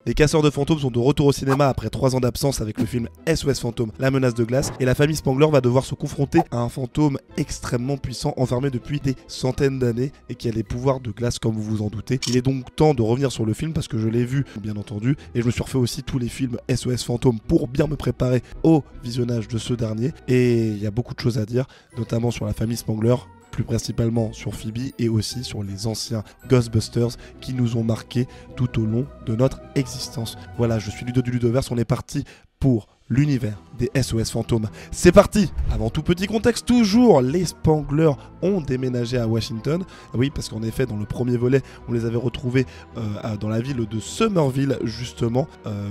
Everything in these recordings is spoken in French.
Les casseurs de fantômes sont de retour au cinéma après 3 ans d'absence avec le film SOS Fantôme, la menace de glace, et la famille Spangler va devoir se confronter à un fantôme extrêmement puissant enfermé depuis des centaines d'années et qui a des pouvoirs de glace comme vous vous en doutez. Il est donc temps de revenir sur le film parce que je l'ai vu bien entendu et je me suis refait aussi tous les films SOS Fantôme pour bien me préparer au visionnage de ce dernier, et il y a beaucoup de choses à dire, notamment sur la famille Spangler, plus principalement sur Phoebe et aussi sur les anciens Ghostbusters qui nous ont marqués tout au long de notre existence. Voilà, je suis Ludo du Ludoverse, on est parti pour l'univers des SOS Fantômes. C'est parti! Avant tout petit contexte, toujours, les Spangler ont déménagé à Washington. Oui, parce qu'en effet, dans le premier volet, on les avait retrouvés dans la ville de Summerville, justement,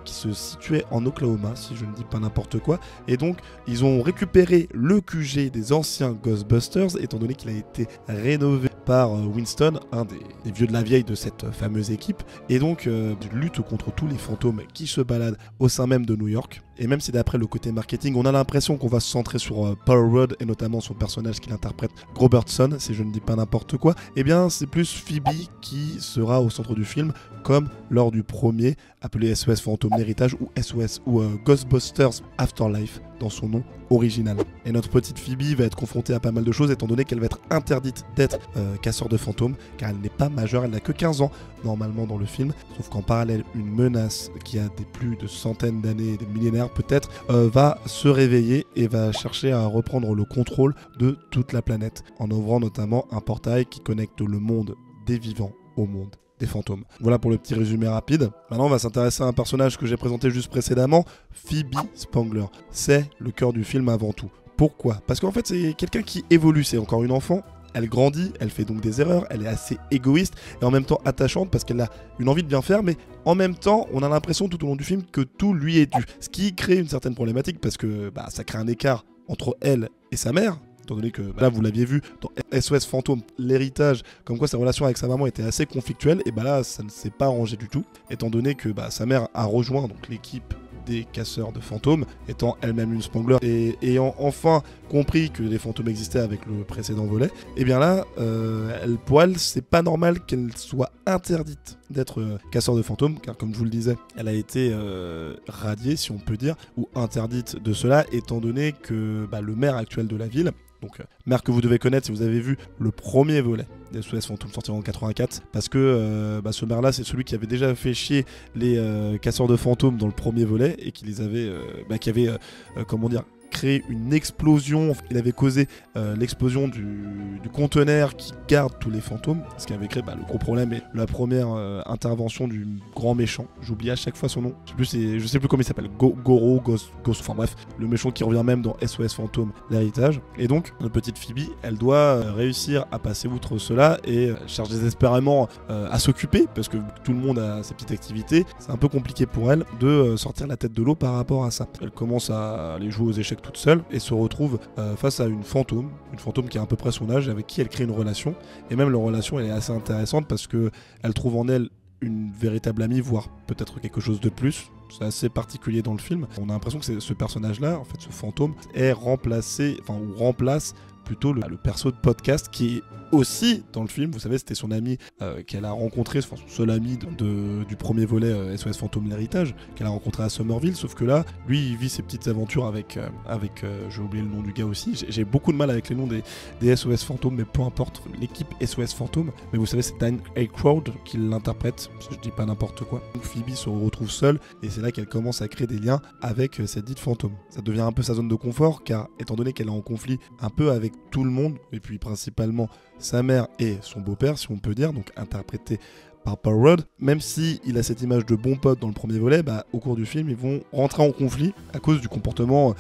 qui se situait en Oklahoma, si je ne dis pas n'importe quoi. Et donc, ils ont récupéré le QG des anciens Ghostbusters, étant donné qu'il a été rénové par Winston, un des vieux de la vieille de cette fameuse équipe. Et donc, lutte contre tous les fantômes qui se baladent au sein même de New York. Et même si d'après le côté marketing, on a l'impression qu'on va se centrer sur Paul Rudd et notamment son personnage qu'il interprète, Robertson, si je ne dis pas n'importe quoi, eh bien c'est plus Phoebe qui sera au centre du film, comme lors du premier, appelé SOS Fantôme l'héritage ou SOS ou Ghostbusters Afterlife dans son nom original. Et notre petite Phoebe va être confrontée à pas mal de choses étant donné qu'elle va être interdite d'être casseur de fantômes car elle n'est pas majeure, elle n'a que 15 ans normalement dans le film, sauf qu'en parallèle une menace qui a des plus de centaines d'années, des millénaires peut-être, va se réveiller et va chercher à reprendre le contrôle de toute la planète en ouvrant notamment un portail qui connecte le monde des vivants au monde des fantômes. Voilà pour le petit résumé rapide. Maintenant on va s'intéresser à un personnage que j'ai présenté juste précédemment, Phoebe Spangler. C'est le cœur du film avant tout. Pourquoi? Parce qu'en fait c'est quelqu'un qui évolue, c'est encore une enfant. Elle grandit, elle fait donc des erreurs, elle est assez égoïste et en même temps attachante parce qu'elle a une envie de bien faire, mais en même temps, on a l'impression tout au long du film que tout lui est dû. Ce qui crée une certaine problématique parce que ça crée un écart entre elle et sa mère, étant donné que là vous l'aviez vu dans SOS Fantôme, l'héritage, comme quoi sa relation avec sa maman était assez conflictuelle, et là ça ne s'est pas arrangé du tout, étant donné que sa mère a rejoint donc l'équipe des casseurs de fantômes, étant elle-même une Spangler et ayant enfin compris que les fantômes existaient avec le précédent volet, et bien là, pour elle, c'est pas normal qu'elle soit interdite d'être casseur de fantômes, car comme je vous le disais, elle a été radiée, si on peut dire, ou interdite de cela, étant donné que le maire actuel de la ville, donc maire que vous devez connaître si vous avez vu le premier volet des SOS Fantômes sorti en 84, parce que ce maire là c'est celui qui avait déjà fait chier les casseurs de fantômes dans le premier volet et qui les avait qui avait comment dire, créé une explosion. Il avait causé l'explosion du conteneur qui garde tous les fantômes, ce qui avait créé le gros problème et la première intervention du grand méchant. J'oublie à chaque fois son nom. Je sais plus comment il s'appelle. Goro, Ghost, enfin bref, le méchant qui revient même dans SOS Fantôme, l'héritage. Et donc, notre petite Phoebe, elle doit réussir à passer outre cela et cherche désespérément à s'occuper parce que tout le monde a ses petites activités. C'est un peu compliqué pour elle de sortir la tête de l'eau par rapport à ça. Elle commence à aller jouer aux échecs toute seule et se retrouve face à une fantôme qui a à peu près son âge, avec qui elle crée une relation, et même leur relation elle est assez intéressante parce que elle trouve en elle une véritable amie, voire peut-être quelque chose de plus. C'est assez particulier dans le film. On a l'impression que ce personnage-là, en fait ce fantôme, est remplacé, ou remplace plutôt le perso de Podcast qui est aussi dans le film. Vous savez, c'était son ami qu'elle a rencontré, son seul ami du premier volet SOS Fantôme l'héritage, qu'elle a rencontré à Summerville, sauf que là, lui, il vit ses petites aventures avec j'ai oublié le nom du gars aussi, j'ai beaucoup de mal avec les noms des SOS Fantômes, mais peu importe, l'équipe SOS Fantôme, mais vous savez, c'est Dan Aykroyd qui l'interprète, si je dis pas n'importe quoi. Donc Phoebe se retrouve seule, et c'est là qu'elle commence à créer des liens avec cette dite fantôme. Ça devient un peu sa zone de confort, car étant donné qu'elle est en conflit un peu avec tout le monde, et puis principalement sa mère et son beau-père, si on peut dire, donc interprété par Paul Rudd, même si il a cette image de bon pote dans le premier volet, au cours du film, ils vont rentrer en conflit à cause du comportement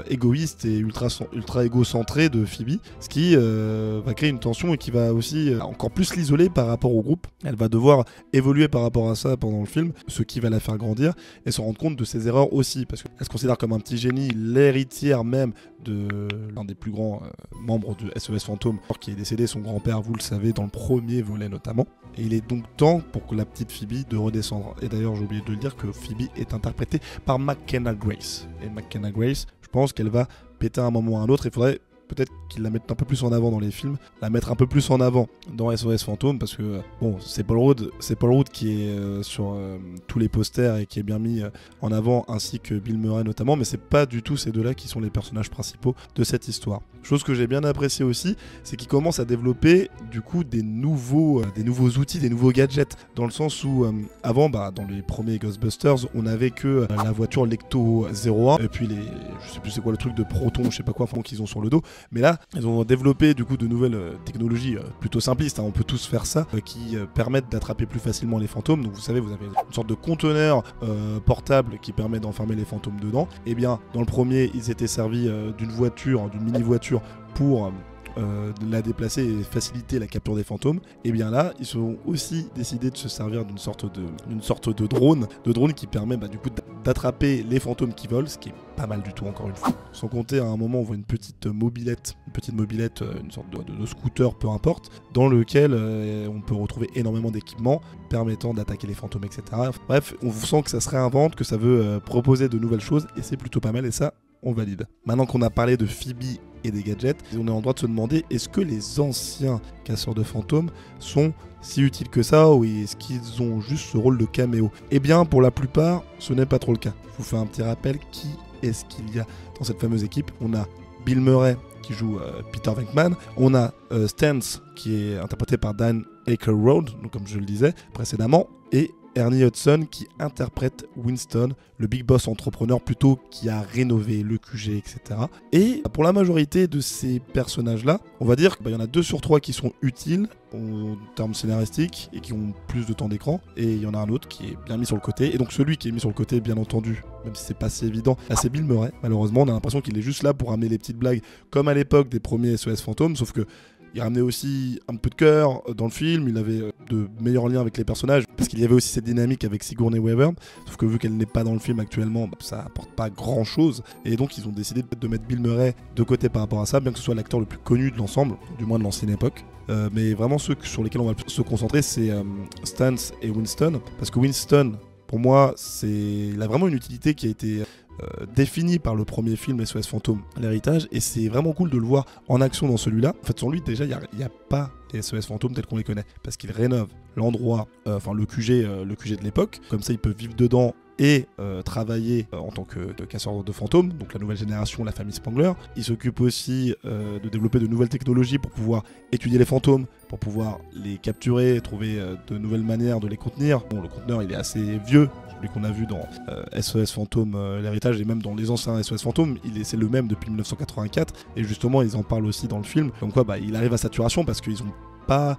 égoïste et ultra égocentré de Phoebe, ce qui va créer une tension et qui va aussi encore plus l'isoler par rapport au groupe. Elle va devoir évoluer par rapport à ça pendant le film, ce qui va la faire grandir et se rendre compte de ses erreurs aussi, parce qu'elle se considère comme un petit génie, l'héritière même de l'un des plus grands membres de SOS Fantôme, qui est décédé, son grand-père, vous le savez, dans le premier volet notamment. Et il est donc temps pour la petite Phoebe de redescendre. Et d'ailleurs, j'ai oublié de le dire que Phoebe est interprétée par McKenna Grace. Et McKenna Grace, je pense qu'elle va péter à un moment ou à un autre. Il faudrait peut-être qu'ils la mettent un peu plus en avant dans les films, la mettre un peu plus en avant dans SOS Fantôme, parce que bon, c'est Paul Rudd qui est sur tous les posters et qui est bien mis en avant, ainsi que Bill Murray notamment, mais c'est pas du tout ces deux-là qui sont les personnages principaux de cette histoire. Chose que j'ai bien apprécié aussi, c'est qu'ils commencent à développer du coup des nouveaux outils, des nouveaux gadgets, dans le sens où avant, dans les premiers Ghostbusters, on avait que la voiture Lecto 01 et puis je sais plus c'est quoi le truc de proton, je sais pas quoi, qu'ils ont sur le dos. Mais là, ils ont développé du coup de nouvelles technologies plutôt simplistes, hein, on peut tous faire ça, qui permettent d'attraper plus facilement les fantômes. Donc vous savez, vous avez une sorte de conteneur portable qui permet d'enfermer les fantômes dedans. Et bien, dans le premier, ils étaient servis d'une mini-voiture pour la déplacer et faciliter la capture des fantômes. Et bien là, ils ont aussi décidé de se servir d'une sorte de drone qui permet du coup d'attraper les fantômes qui volent, ce qui est pas mal du tout encore une fois. Sans compter, à un moment on voit une petite mobilette, une sorte de scooter, peu importe, dans lequel on peut retrouver énormément d'équipements permettant d'attaquer les fantômes, etc. Bref, on sent que ça se réinvente, que ça veut proposer de nouvelles choses, et c'est plutôt pas mal, et ça, on valide. Maintenant qu'on a parlé de Phoebe et des gadgets, on est en droit de se demander, est-ce que les anciens casseurs de fantômes sont si utiles que ça, ou est-ce qu'ils ont juste ce rôle de caméo? Eh bien, pour la plupart, ce n'est pas trop le cas. Je vous fais un petit rappel, qui est-ce qu'il y a dans cette fameuse équipe? On a Bill Murray qui joue Peter Venkman, on a Stantz qui est interprété par Dan Aykroyd, donc comme je le disais précédemment, et Ernie Hudson qui interprète Winston, le big boss entrepreneur plutôt, qui a rénové le QG, etc. Et pour la majorité de ces personnages-là, on va dire qu'il y en a 2 sur 3 qui sont utiles en termes scénaristiques et qui ont plus de temps d'écran, et il y en a un autre qui est bien mis sur le côté. Et donc celui qui est mis sur le côté, bien entendu, même si c'est pas si évident, là c'est Bill Murray. Malheureusement, on a l'impression qu'il est juste là pour amener les petites blagues, comme à l'époque des premiers SOS Fantômes, sauf que il ramenait aussi un peu de cœur dans le film, il avait de meilleurs liens avec les personnages, parce qu'il y avait aussi cette dynamique avec Sigourney Weaver, sauf que vu qu'elle n'est pas dans le film actuellement, ça apporte pas grand chose, et donc ils ont décidé de mettre Bill Murray de côté par rapport à ça, bien que ce soit l'acteur le plus connu de l'ensemble, du moins de l'ancienne époque. Mais vraiment ceux sur lesquels on va se concentrer, c'est Stantz et Winston, parce que Winston, pour moi, il a vraiment une utilité qui a été défini par le premier film SOS Fantôme, l'héritage, et c'est vraiment cool de le voir en action dans celui-là. En fait, sans lui, déjà, il n'y a pas les SOS Fantômes tels qu'on les connaît, parce qu'il rénove l'endroit, le QG de l'époque, comme ça ils peuvent vivre dedans et travailler en tant que casseur de fantômes, donc la nouvelle génération, la famille Spangler. Il s'occupe aussi de développer de nouvelles technologies pour pouvoir étudier les fantômes, pour pouvoir les capturer, trouver de nouvelles manières de les contenir. Bon, le conteneur, il est assez vieux, celui qu'on a vu dans SOS Fantôme, l'héritage, et même dans les anciens SOS Fantôme, c'est le même depuis 1984, et justement, ils en parlent aussi dans le film, comme quoi il arrive à saturation parce qu'ils ont pas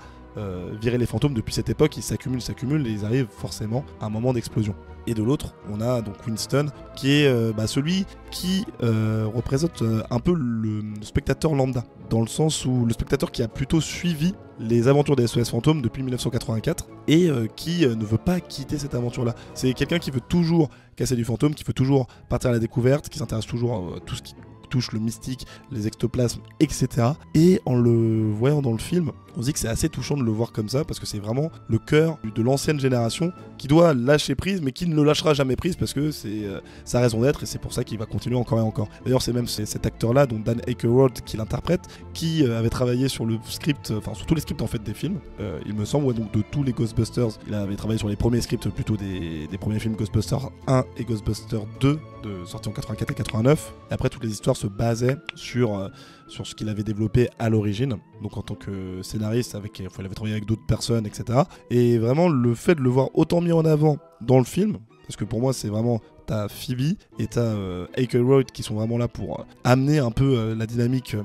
virer les fantômes depuis cette époque, ils s'accumulent et ils arrivent forcément à un moment d'explosion. Et de l'autre, on a donc Winston qui est celui qui représente un peu le spectateur lambda, dans le sens où le spectateur qui a plutôt suivi les aventures des SOS Fantômes depuis 1984 et qui ne veut pas quitter cette aventure-là. C'est quelqu'un qui veut toujours casser du fantôme, qui veut toujours partir à la découverte, qui s'intéresse toujours à tout ce qui touche le mystique, les ectoplasmes, etc. Et en le voyant dans le film, on se dit que c'est assez touchant de le voir comme ça, parce que c'est vraiment le cœur de l'ancienne génération qui doit lâcher prise, mais qui ne le lâchera jamais prise, parce que c'est sa raison d'être, et c'est pour ça qu'il va continuer encore et encore. D'ailleurs, c'est même cet acteur-là, dont Dan Aykroyd, qui l'interprète, qui avait travaillé sur le script, sur tous les scripts en fait des films, il me semble, donc de tous les Ghostbusters. Il avait travaillé sur les premiers scripts plutôt des premiers films Ghostbusters 1 et Ghostbusters 2, sortis en 84 et 89. Et après, toutes les histoires se basaient sur ce qu'il avait développé à l'origine, donc en tant que scénariste, il avait travaillé avec d'autres personnes, etc. Et vraiment, le fait de le voir autant mis en avant dans le film, parce que pour moi, c'est vraiment... T'as Phoebe et t'as Aykroyd qui sont vraiment là pour amener un peu la dynamique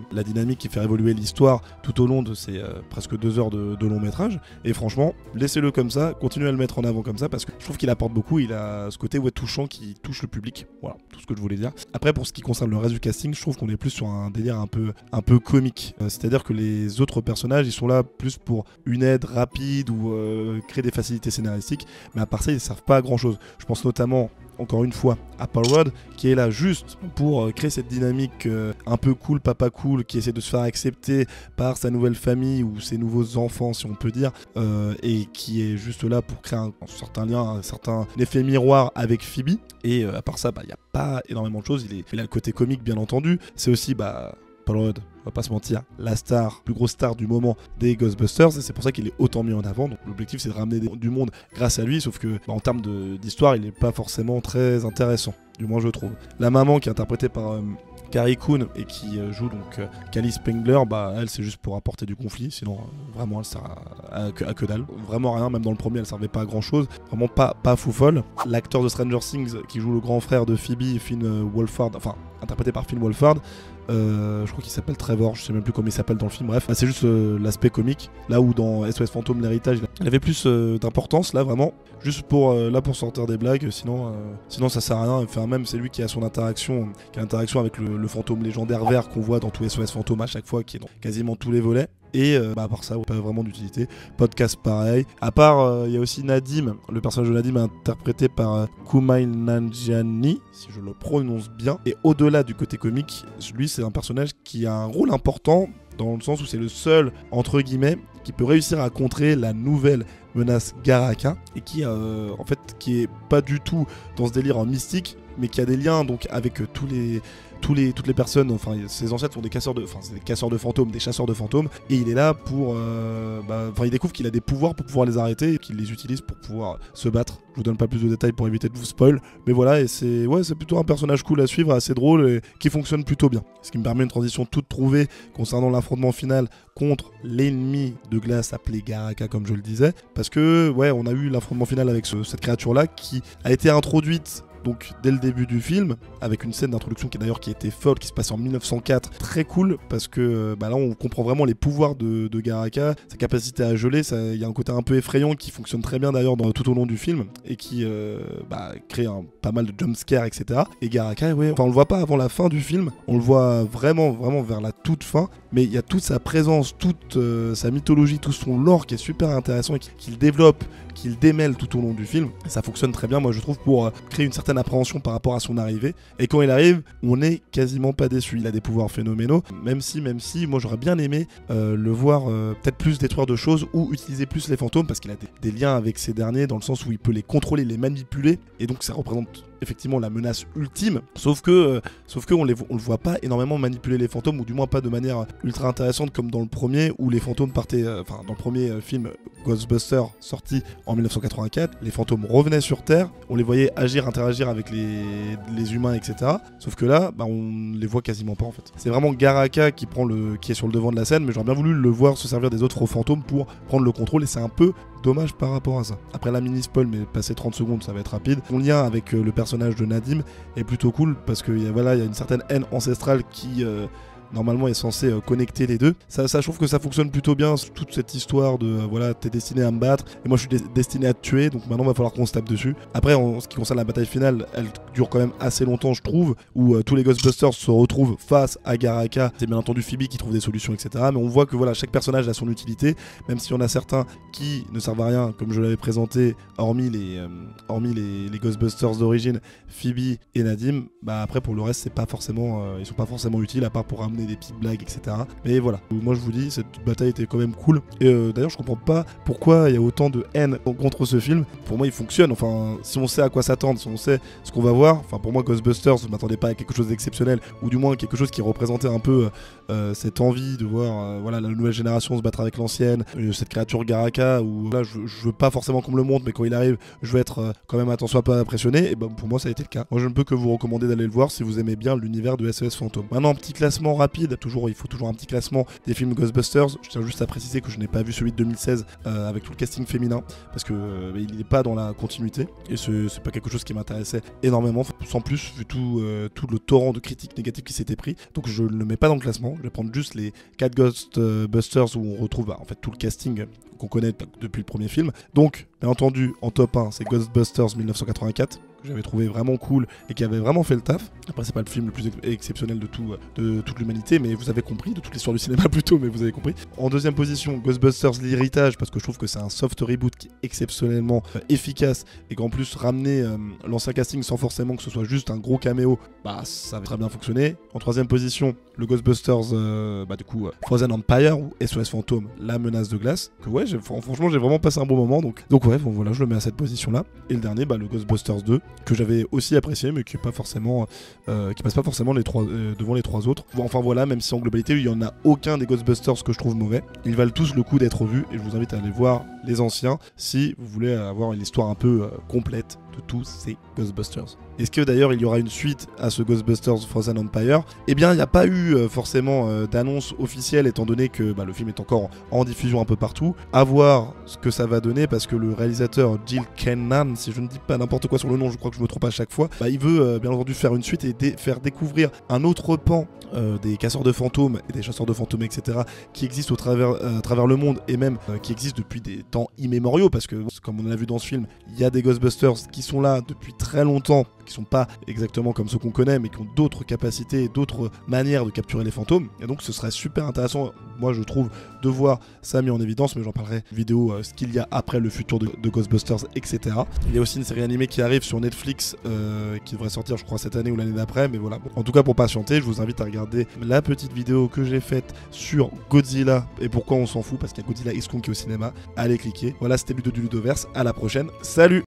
et faire évoluer l'histoire tout au long de ces presque 2 heures de long métrage. Et franchement, laissez-le comme ça, continuez à le mettre en avant comme ça, parce que je trouve qu'il apporte beaucoup, il a ce côté touchant qui touche le public. Voilà, tout ce que je voulais dire. Après, pour ce qui concerne le reste du casting, je trouve qu'on est plus sur un délire un peu comique. C'est-à-dire que les autres personnages, ils sont là plus pour une aide rapide ou créer des facilités scénaristiques, mais à part ça, ils ne servent pas à grand-chose. Je pense notamment, encore une fois, à Paul Rudd, qui est là juste pour créer cette dynamique un peu cool, papa cool, qui essaie de se faire accepter par sa nouvelle famille ou ses nouveaux enfants, si on peut dire, et qui est juste là pour créer un certain lien, un certain effet miroir avec Phoebe. Et à part ça, il n'y a pas énormément de choses. Il a le côté comique, bien entendu. C'est aussi Paul Rudd, on va pas se mentir, la star, plus grosse star du moment des Ghostbusters, et c'est pour ça qu'il est autant mis en avant. Donc l'objectif c'est de ramener du monde grâce à lui, sauf que en termes d'histoire, il n'est pas forcément très intéressant, du moins je trouve. La maman qui est interprétée par Carrie Coon et qui joue donc Cally Spengler, elle c'est juste pour apporter du conflit, sinon vraiment elle sert à que dalle, vraiment rien, même dans le premier elle servait pas à grand chose, vraiment pas fou folle. L'acteur de Stranger Things qui joue le grand frère de Phoebe, Finn Wolfhard, enfin interprété par Finn Wolfhard, je crois qu'il s'appelle Trevor, je sais même plus comment il s'appelle dans le film, bref, c'est juste l'aspect comique, là où dans SOS Fantôme l'héritage il avait plus d'importance, là vraiment, juste pour sortir des blagues, sinon ça sert à rien, enfin même c'est lui qui a son interaction, avec le fantôme légendaire vert qu'on voit dans tous SOS Fantôme à chaque fois, qui est dans quasiment tous les volets. Et à part ça, pas vraiment d'utilité. Podcast pareil. À part, il y a aussi Nadim. Le personnage de Nadim est interprété par Kumail Nanjiani, si je le prononce bien. Et au-delà du côté comique, lui, c'est un personnage qui a un rôle important, dans le sens où c'est le seul, entre guillemets, qui peut réussir à contrer la nouvelle menace Garaka, et qui est pas du tout dans ce délire en mystique, mais qui a des liens donc avec toutes les personnes, enfin ses ancêtres sont des casseurs de fantômes, des chasseurs de fantômes, et il est là pour il découvre qu'il a des pouvoirs pour pouvoir les arrêter et qu'il les utilise pour pouvoir se battre. Je vous donne pas plus de détails pour éviter de vous spoil, mais voilà, et c'est plutôt un personnage cool à suivre, assez drôle et qui fonctionne plutôt bien. Ce qui me permet une transition toute trouvée concernant l'affrontement final contre l'ennemi de glace appelé Garaka, comme je le disais, parce que on a eu l'affrontement final avec cette créature là qui a été introduite donc dès le début du film, avec une scène d'introduction qui était folle, qui se passe en 1904, très cool, parce que là on comprend vraiment les pouvoirs de Garaka, sa capacité à geler, il y a un côté un peu effrayant qui fonctionne très bien d'ailleurs tout au long du film, et qui crée pas mal de jumpscares, etc. Et Garaka, on le voit pas avant la fin du film, on le voit vraiment vers la toute fin, mais il y a toute sa présence, toute sa mythologie, tout son lore qui est super intéressant et qu'il développe, qu'il démêle tout au long du film. Et ça fonctionne très bien, moi je trouve, pour créer une certaine appréhension par rapport à son arrivée. Et quand il arrive, on n'est quasiment pas déçu. Il a des pouvoirs phénoménaux, même si moi j'aurais bien aimé le voir peut-être plus détruire de choses ou utiliser plus les fantômes, parce qu'il a des liens avec ces derniers, dans le sens où il peut les contrôler, les manipuler, et donc ça représente effectivement la menace ultime, sauf que on le voit pas énormément manipuler les fantômes, ou du moins pas de manière ultra intéressante comme dans le premier, où les fantômes partaient, dans le premier film Ghostbusters sorti en 1984, les fantômes revenaient sur Terre, on les voyait interagir avec les humains, etc. Sauf que là, on les voit quasiment pas en fait. C'est vraiment Garaka qui est sur le devant de la scène, mais j'aurais bien voulu le voir se servir des autres fantômes pour prendre le contrôle, et c'est un peu dommage par rapport à ça. Après la mini spoil, mais passer 30 secondes ça va être rapide. Mon lien avec le personnage de Nadim est plutôt cool, parce qu'il y a une certaine haine ancestrale qui normalement est censé connecter les deux. Ça, je trouve que ça fonctionne plutôt bien, toute cette histoire de t'es destiné à me battre et moi je suis destiné à te tuer, donc maintenant il va falloir qu'on se tape dessus. Après, en ce qui concerne la bataille finale, elle dure quand même assez longtemps, je trouve, où tous les Ghostbusters se retrouvent face à Garaka. C'est bien entendu Phoebe qui trouve des solutions, etc. Mais on voit que chaque personnage a son utilité, même s'il y en a certains qui ne servent à rien, comme je l'avais présenté, hormis les Ghostbusters d'origine, Phoebe et Nadim. Après pour le reste, c'est pas forcément, ils sont pas forcément utiles, à part pour ramener des petites blagues, etc. Mais voilà, moi je vous dis, cette bataille était quand même cool. Et d'ailleurs, je comprends pas pourquoi il y a autant de haine contre ce film. Pour moi, il fonctionne. Enfin, si on sait à quoi s'attendre, si on sait ce qu'on va voir. Enfin, pour moi, Ghostbusters, je m'attendais pas à quelque chose d'exceptionnel, ou du moins quelque chose qui représentait un peu cette envie de voir la nouvelle génération se battre avec l'ancienne, cette créature Garaka, où là, je veux pas forcément qu'on me le montre, mais quand il arrive, je veux être quand même un tant soit pas impressionné. Et pour moi, ça a été le cas. Moi, je ne peux que vous recommander d'aller le voir si vous aimez bien l'univers de SOS Fantôme. Maintenant, petit classement rapide. Il faut toujours un petit classement des films Ghostbusters. Je tiens juste à préciser que je n'ai pas vu celui de 2016 avec tout le casting féminin, parce que il n'est pas dans la continuité, et c'est pas quelque chose qui m'intéressait énormément, sans plus, vu tout le torrent de critiques négatives qui s'était pris. Donc je ne le mets pas dans le classement, je vais prendre juste les 4 Ghostbusters où on retrouve en fait tout le casting qu'on connaît depuis le premier film. Donc bien entendu, en top 1, c'est Ghostbusters 1984, que j'avais trouvé vraiment cool et qui avait vraiment fait le taf. Après, c'est pas le film le plus exceptionnel de toute l'humanité, mais vous avez compris, de toute l'histoire du cinéma plutôt, mais vous avez compris. En deuxième position, Ghostbusters l'héritage, parce que je trouve que c'est un soft reboot qui est exceptionnellement efficace, et qu'en plus ramener l'ancien casting sans forcément que ce soit juste un gros caméo, ça va très bien fonctionner. En troisième position, le Ghostbusters Frozen Empire, ou SOS Fantôme, la menace de glace, que franchement j'ai vraiment passé un bon moment, donc ouais, bon, voilà, je le mets à cette position là. Et le dernier, le Ghostbusters 2, que j'avais aussi apprécié mais qui passe pas forcément devant les trois autres. Enfin voilà, même si en globalité il y en a aucun des Ghostbusters que je trouve mauvais, ils valent tous le coup d'être vus et je vous invite à aller voir les anciens si vous voulez avoir une histoire un peu complète de tous ces Ghostbusters. Est-ce que d'ailleurs il y aura une suite à ce Ghostbusters Frozen Empire? Eh bien il n'y a pas eu forcément d'annonce officielle étant donné que le film est encore en diffusion un peu partout. À voir ce que ça va donner parce que le réalisateur Jill Kennan, si je ne dis pas n'importe quoi sur le nom, je crois que je me trompe à chaque fois, il veut bien entendu faire une suite et faire découvrir un autre pan des casseurs de fantômes et des chasseurs de fantômes, etc., qui existent à travers le monde et même qui existent depuis des temps immémoriaux parce que, comme on a vu dans ce film, il y a des Ghostbusters qui sont là depuis très longtemps, qui sont pas exactement comme ceux qu'on connaît, mais qui ont d'autres capacités, d'autres manières de capturer les fantômes. Et donc ce serait super intéressant, moi je trouve, de voir ça mis en évidence, mais j'en parlerai vidéo ce qu'il y a après le futur de Ghostbusters, etc. Il y a aussi une série animée qui arrive sur Netflix, qui devrait sortir je crois cette année ou l'année d'après, mais voilà. En tout cas pour patienter, je vous invite à regarder la petite vidéo que j'ai faite sur Godzilla et pourquoi on s'en fout, parce qu'il y a Godzilla X Kong qui est au cinéma. Allez cliquer. Voilà, c'était Ludo du Ludoverse, à la prochaine, salut!